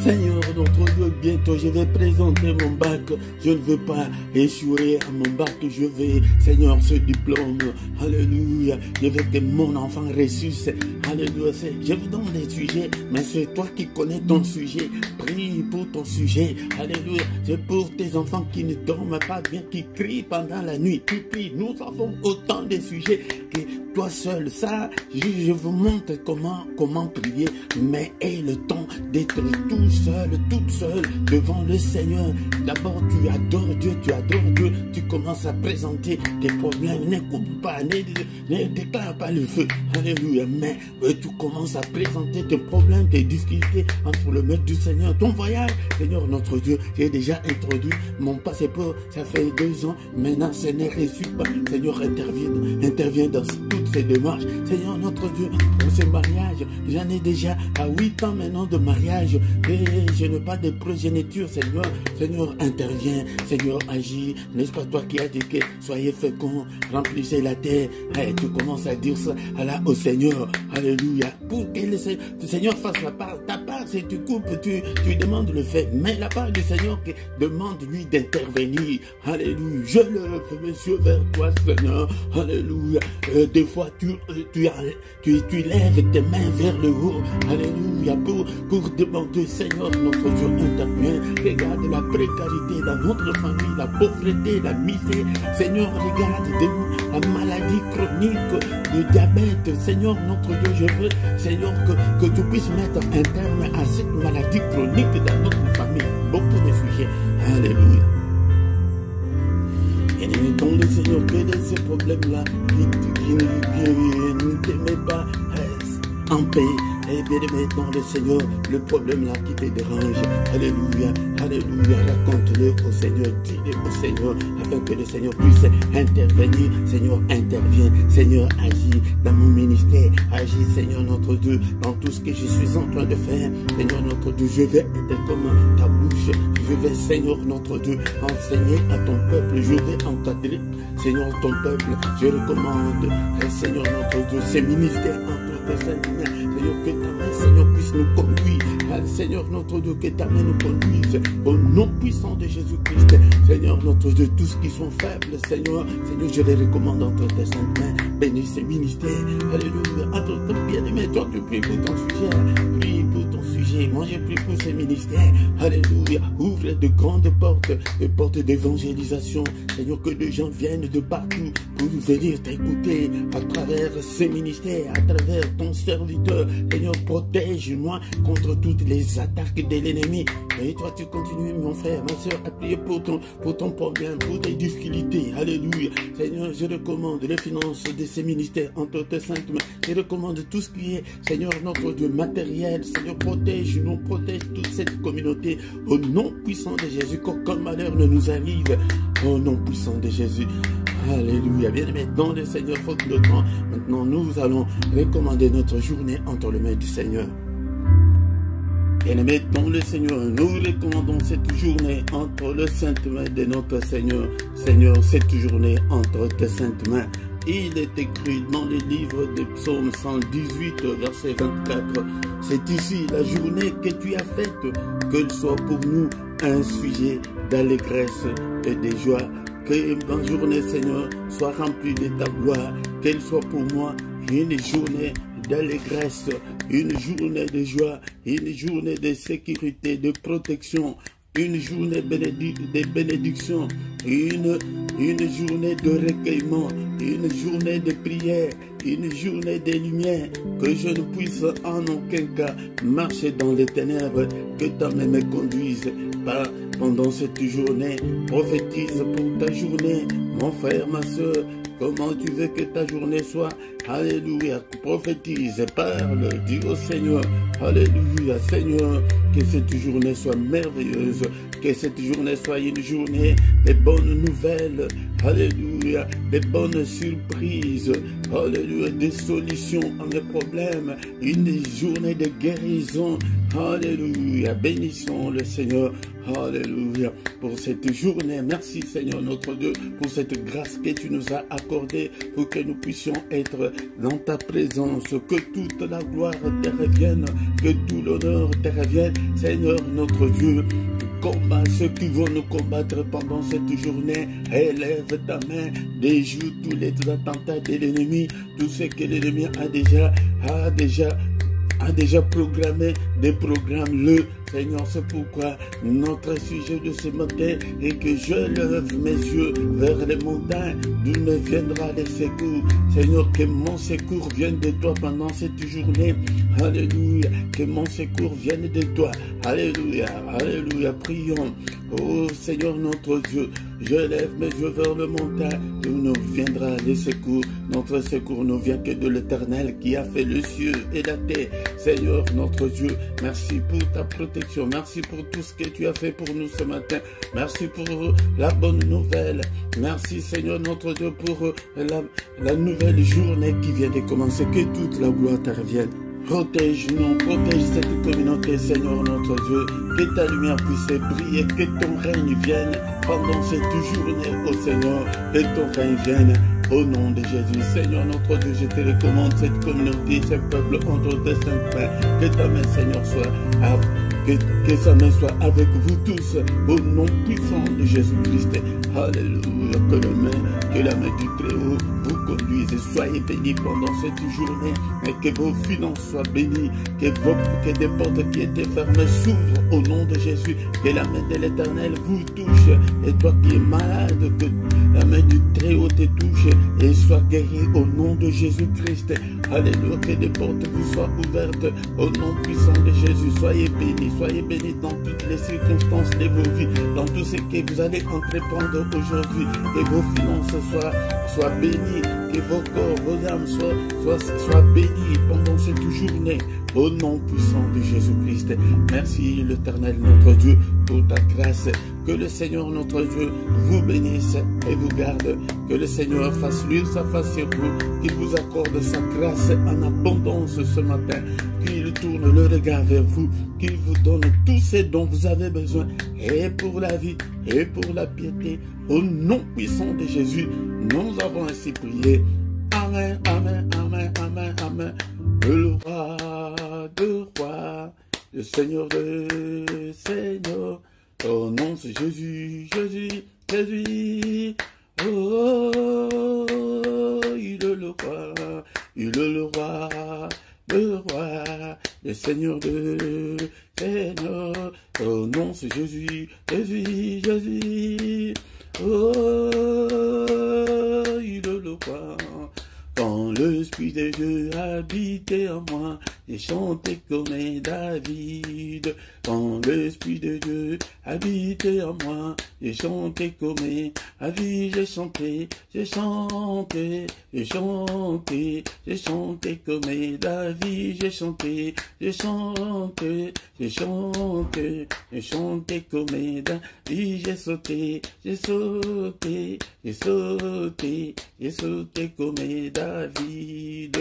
Speaker 2: Seigneur, notre Dieu, bientôt je vais présenter mon bac. Je ne veux pas échouer à mon bac. Je veux, Seigneur, ce diplôme. Alléluia. Je veux que mon enfant réussisse. Alléluia. Je vous donne des sujets, mais c'est toi qui connais ton sujet. Prie pour ton sujet. Alléluia. C'est pour tes enfants qui ne dorment pas bien, qui crient pendant la nuit. Tu pries. Nous avons autant de sujets que toi seul. Ça, je vous montre comment prier. Mais aie le temps d'être tout seul, toute seule devant le Seigneur. D'abord tu adores Dieu, tu commences à présenter tes problèmes, ne coupe pas, ne déclare pas le feu, alléluia, mais tu commences à présenter tes problèmes, tes difficultés entre le maître du Seigneur. Ton voyage, Seigneur notre Dieu, j'ai déjà introduit mon passeport, ça fait 2 ans, maintenant ce n'est reçu pas. Seigneur, intervient dans toutes ces démarches. Seigneur notre Dieu, pour ce mariage, j'en ai déjà à 8 ans maintenant de mariage, et je n'ai pas de progéniture. Seigneur, Seigneur, interviens, Seigneur, agis. N'est-ce pas toi qui as dit que soyez féconds, remplissez la terre? Et tu commences à dire ça au Seigneur, alléluia, pour que le Seigneur fasse la part. Ta part, si tu coupes, tu demandes le fait, mais la part du Seigneur qui demande lui d'intervenir, alléluia. Je lève mes yeux vers toi, Seigneur, alléluia. Des fois tu lèves tes mains vers le haut, alléluia, pour demander, Seigneur, notre Dieu, intervient. Regarde la précarité dans notre famille, la pauvreté, la misère. Seigneur, regarde la maladie chronique, le diabète. Seigneur, notre Dieu, je veux, Seigneur, que tu puisses mettre un terme à cette maladie chronique dans notre famille. Beaucoup de sujets. Alléluia. Et nous le Seigneur, que de ces problèmes-là qui ne t'aiment pas, en paix. Et bien aimé dans le Seigneur, le problème là qui te dérange, alléluia, alléluia, raconte-le au Seigneur, dis-le au Seigneur, afin que le Seigneur puisse intervenir. Seigneur, interviens, Seigneur, agis dans mon ministère, agis, Seigneur notre Dieu, dans tout ce que je suis en train de faire. Seigneur notre Dieu, je vais être comme ta bouche, je vais, Seigneur notre Dieu, enseigner à ton peuple, je vais encadrer, Seigneur, ton peuple. Je recommande, Seigneur notre Dieu, ces ministères entre tes saintes mains. Seigneur, que ta main, Seigneur, puisse nous conduire. Seigneur, notre Dieu, que ta main nous conduise. Au nom puissant de Jésus-Christ. Seigneur, notre Dieu, tous qui sont faibles, Seigneur, je les recommande entre tes saintes mains. Bénis ces ministères. Alléluia. Entre tes bien-aimés, toi, tu pries pour ton sujet. Prie pour ton sujet. Moi, je prie pour ces ministères. Alléluia. Ouvre de grandes portes, des portes d'évangélisation. Seigneur, que des gens viennent de partout pour venir t'écouter à travers ces ministères, à travers ton serviteur. Seigneur, protège-moi contre toutes les attaques de l'ennemi. Et toi, tu continues, mon frère, ma soeur, à prier pour ton problème, pour tes difficultés. Alléluia. Seigneur, je recommande les finances de ces ministères entre tes saintes mains. Je recommande tout ce qui est, Seigneur, notre Dieu, matériel. Seigneur, protège-nous, protège toute cette communauté. Au nom puissant de Jésus, qu'aucun malheur ne nous arrive. Au nom puissant de Jésus. Alléluia. Bien aimé dans le Seigneur, faute de temps. Maintenant, nous allons recommander notre journée entre les mains du Seigneur. Bien aimé dans le Seigneur, nous recommandons cette journée entre les saintes mains de notre Seigneur. Seigneur, cette journée entre tes saintes mains. Il est écrit dans le livre de Psaume 118, verset 24. C'est ici la journée que tu as faite, qu'elle soit pour nous un sujet d'allégresse et de joie. Que ma journée, Seigneur, soit remplie de ta gloire. Qu'elle soit pour moi une journée d'allégresse, une journée de joie, une journée de sécurité, de protection, une journée de bénédiction, une journée de recueillement, une journée de prière, une journée de lumière, que je ne puisse en aucun cas marcher dans les ténèbres, que ta main me conduise pendant cette journée. Prophétise pour ta journée, mon frère, ma soeur. Comment tu veux que ta journée soit? Alléluia. Prophétise, parle, dis au Seigneur. Alléluia. Seigneur, que cette journée soit merveilleuse. Que cette journée soit une journée de bonnes nouvelles. Alléluia. De bonnes surprises. Alléluia. Des solutions à mes problèmes. Une journée de guérison. Alléluia. Bénissons le Seigneur. Alléluia. Pour cette journée. Merci Seigneur notre Dieu pour cette grâce que tu nous as accordée pour que nous puissions être dans ta présence. Que toute la gloire te revienne. Que tout l'honneur te revienne. Seigneur notre Dieu. Combat ceux qui vont nous combattre pendant cette journée. Élève ta main. Déjoue tous les attentats de l'ennemi. Tout ce que l'ennemi a déjà programmé, déprogramme-le. Seigneur, c'est pourquoi notre sujet de ce matin est que je lève mes yeux vers les montagnes, d'où me viendra le secours. Seigneur, que mon secours vienne de toi pendant cette journée. Alléluia. Que mon secours vienne de toi. Alléluia. Alléluia. Prions. Oh Seigneur notre Dieu, je lève mes yeux vers le montagne, d'où nous viendra le secours. Notre secours ne vient que de l'Éternel qui a fait le ciel et la terre. Seigneur notre Dieu, merci pour ta protection. Merci pour tout ce que tu as fait pour nous ce matin. Merci pour la bonne nouvelle. Merci Seigneur notre Dieu pour la nouvelle journée qui vient de commencer. Que toute la gloire te revienne. Protège-nous, protège cette communauté, Seigneur notre Dieu. Que ta lumière puisse briller, que ton règne vienne pendant cette journée, ô Seigneur. Que ton règne vienne au nom de Jésus. Seigneur notre Dieu, je te recommande cette communauté, ce peuple entre tes saintes mains. Que ta main, Seigneur, soit que sa main soit avec vous tous, au nom puissant de Jésus-Christ. Alléluia. Que la main du Très-Haut vous conduise. Soyez bénis pendant cette journée. Et que vos finances soient bénies. Que des portes qui étaient fermées s'ouvrent au nom de Jésus. Que la main de l'Éternel vous touche. Et toi qui es malade, que la main du Très-Haut te touche et sois guéri au nom de Jésus-Christ. Alléluia. Que des portes vous soient ouvertes au nom puissant de Jésus. Soyez bénis dans toutes les circonstances de vos vies, dans tout ce que vous allez entreprendre aujourd'hui. Que vos finances soient bénies, que vos corps, vos âmes soient bénis pendant cette journée. Au nom puissant de Jésus-Christ. Merci l'Éternel notre Dieu pour ta grâce. Que le Seigneur notre Dieu vous bénisse et vous garde. Que le Seigneur fasse luire sa face sur vous. Qu'il vous accorde sa grâce en abondance ce matin. Qu'il tourne le regard vers vous. Qu'il vous donne tout ce dont vous avez besoin. Et pour la vie et pour la piété. Au nom puissant de Jésus, nous avons ainsi prié. Amen, amen, amen, amen, amen. Le roi de rois, le Seigneur de Seigneur, ton nom c'est Jésus, Jésus, Jésus. Oh, il est le roi, le Seigneur de Seigneur, ton nom c'est Jésus, Jésus, Jésus. Oh, il est le roi. Quand l'Esprit de Dieu habitait en moi, j'ai chanté comme David. Quand l'Esprit de Dieu habitait en moi, j'ai chanté comme David. J'ai chanté, j'ai chanté, j'ai chanté, j'ai chanté comme David. J'ai chanté, j'ai chanté, j'ai chanté, j'ai chanté comme David. J'ai sauté, j'ai sauté, j'ai sauté, j'ai sauté comme David.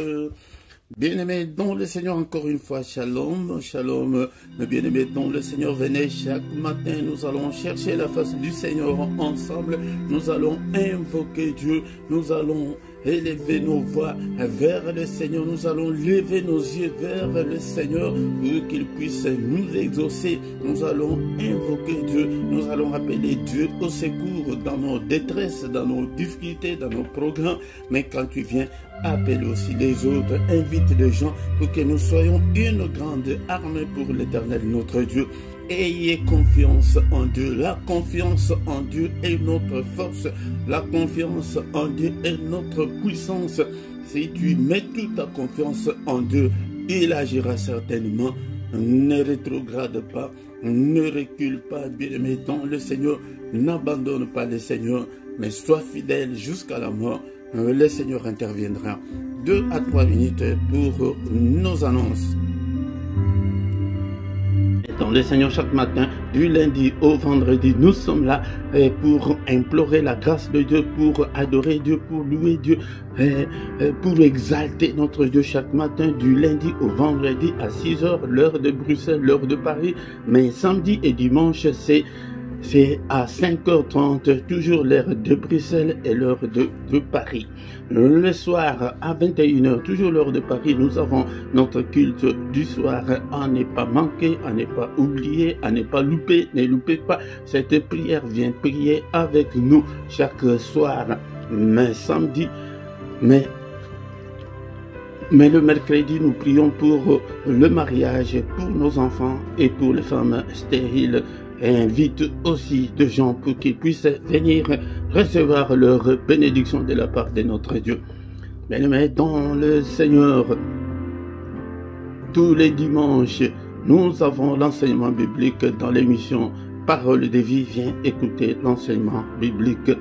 Speaker 2: Bien-aimés dans le Seigneur, encore une fois, shalom, shalom. Mes bien-aimés dans le Seigneur, venez chaque matin, nous allons chercher la face du Seigneur ensemble. Nous allons invoquer Dieu, nous allons élever nos voix vers le Seigneur. Nous allons lever nos yeux vers le Seigneur pour qu'il puisse nous exaucer. Nous allons invoquer Dieu. Nous allons appeler Dieu au secours dans nos détresses, dans nos difficultés, dans nos programmes. Mais quand tu viens, appelle aussi les autres, invite les gens pour que nous soyons une grande armée pour l'Éternel notre Dieu. Ayez confiance en Dieu. La confiance en Dieu est notre force. La confiance en Dieu est notre puissance. Si tu mets toute ta confiance en Dieu, il agira certainement. Ne rétrograde pas, ne recule pas, bien-aimé dans le Seigneur. N'abandonne pas le Seigneur, mais sois fidèle jusqu'à la mort. Le Seigneur interviendra. 2 à 3 minutes pour nos annonces. Dans le Seigneur, chaque matin, du lundi au vendredi, nous sommes là pour implorer la grâce de Dieu, pour adorer Dieu, pour louer Dieu, pour exalter notre Dieu chaque matin, du lundi au vendredi à 6 h, l'heure de Bruxelles, l'heure de Paris. Mais samedi et dimanche, c'est à 5 h 30, toujours l'heure de Bruxelles et l'heure de Paris. Le soir à 21 h, toujours l'heure de Paris, nous avons notre culte du soir. À ne pas manquer, à ne pas oublier, à ne pas louper. Ne loupez pas cette prière. Viens prier avec nous chaque soir. Mais samedi, mais le mercredi, nous prions pour le mariage, pour nos enfants et pour les femmes stériles. Et invite aussi des gens pour qu'ils puissent venir recevoir leur bénédiction de la part de notre Dieu. Bien-aimés dans le Seigneur, tous les dimanches, nous avons l'enseignement biblique dans l'émission Parole de vie. Viens écouter l'enseignement biblique.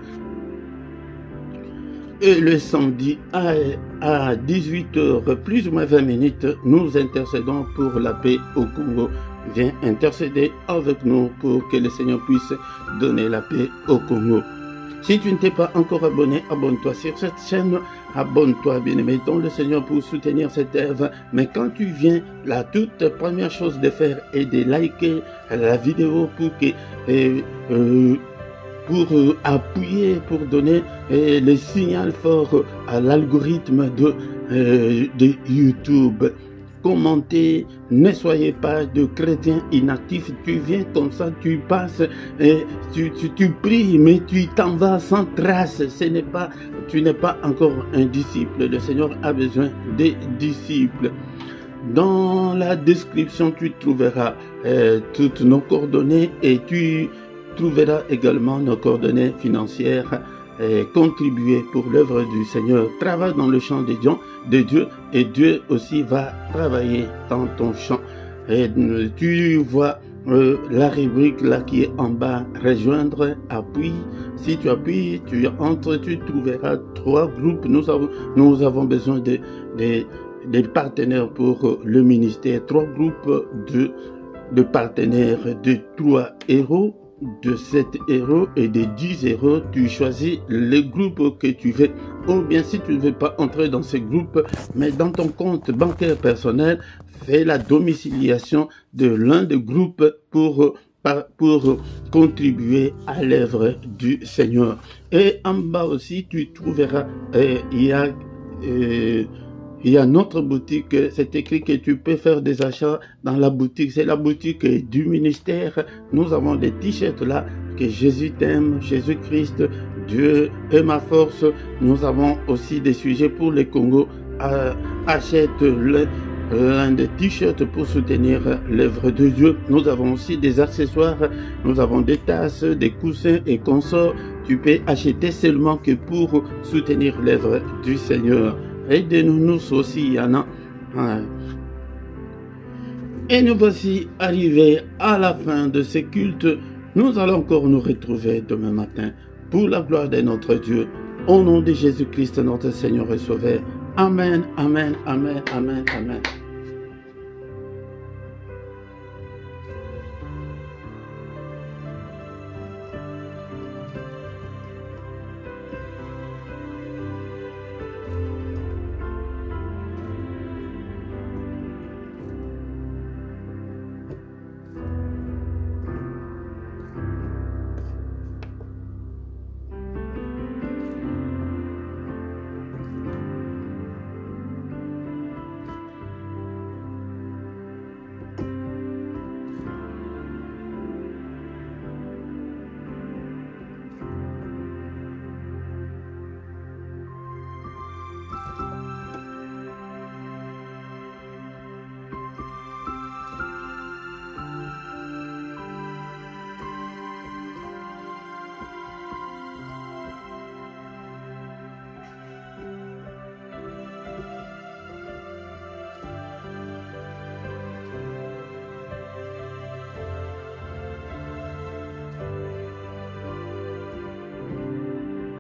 Speaker 2: Et le samedi à 18 h, plus ou moins 20 minutes, nous intercédons pour la paix au Congo. Viens intercéder avec nous pour que le Seigneur puisse donner la paix au Congo. Si tu ne t'es pas encore abonné, abonne-toi sur cette chaîne. Abonne-toi, bien-aimé, dans le Seigneur, pour soutenir cette œuvre. Mais quand tu viens, la toute première chose de faire est de liker la vidéo pour appuyer, pour donner le signal fort à l'algorithme de YouTube. Commentez, ne soyez pas de chrétiens inactifs. Tu viens comme ça, tu passes, tu pries, mais tu t'en vas sans trace. Tu n'es pas encore un disciple. Le Seigneur a besoin des disciples. Dans la description, tu trouveras toutes nos coordonnées et tu trouveras également nos coordonnées financières. Contribuer pour l'œuvre du Seigneur. Travaille dans le champ de Dieu et Dieu aussi va travailler dans ton champ. Et tu vois la rubrique là qui est en bas, rejoindre, appuie. Si tu appuies, tu entres, tu trouveras 3 groupes. Nous avons besoin des partenaires pour le ministère. 3 groupes de partenaires de 3 €. De 7 € et de 10 €, tu choisis le groupe que tu veux. Ou bien si tu ne veux pas entrer dans ces groupes, mais dans ton compte bancaire personnel, fais la domiciliation de l'un des groupes pour contribuer à l'œuvre du Seigneur. Et en bas aussi, tu trouveras, il y a notre boutique, c'est écrit que tu peux faire des achats dans la boutique. C'est la boutique du ministère. Nous avons des t-shirts là, que Jésus t'aime, Jésus-Christ, Dieu est ma force. Nous avons aussi des sujets pour les Congo. Achète l'un des t-shirts pour soutenir l'œuvre de Dieu. Nous avons aussi des accessoires. Nous avons des tasses, des coussins et consorts. Tu peux acheter seulement que pour soutenir l'œuvre du Seigneur. Aidez-nous aussi, il y en a. Et nous voici arrivés à la fin de ce culte. Nous allons encore nous retrouver demain matin pour la gloire de notre Dieu. Au nom de Jésus-Christ, notre Seigneur et Sauveur. Amen, amen, amen, amen, amen.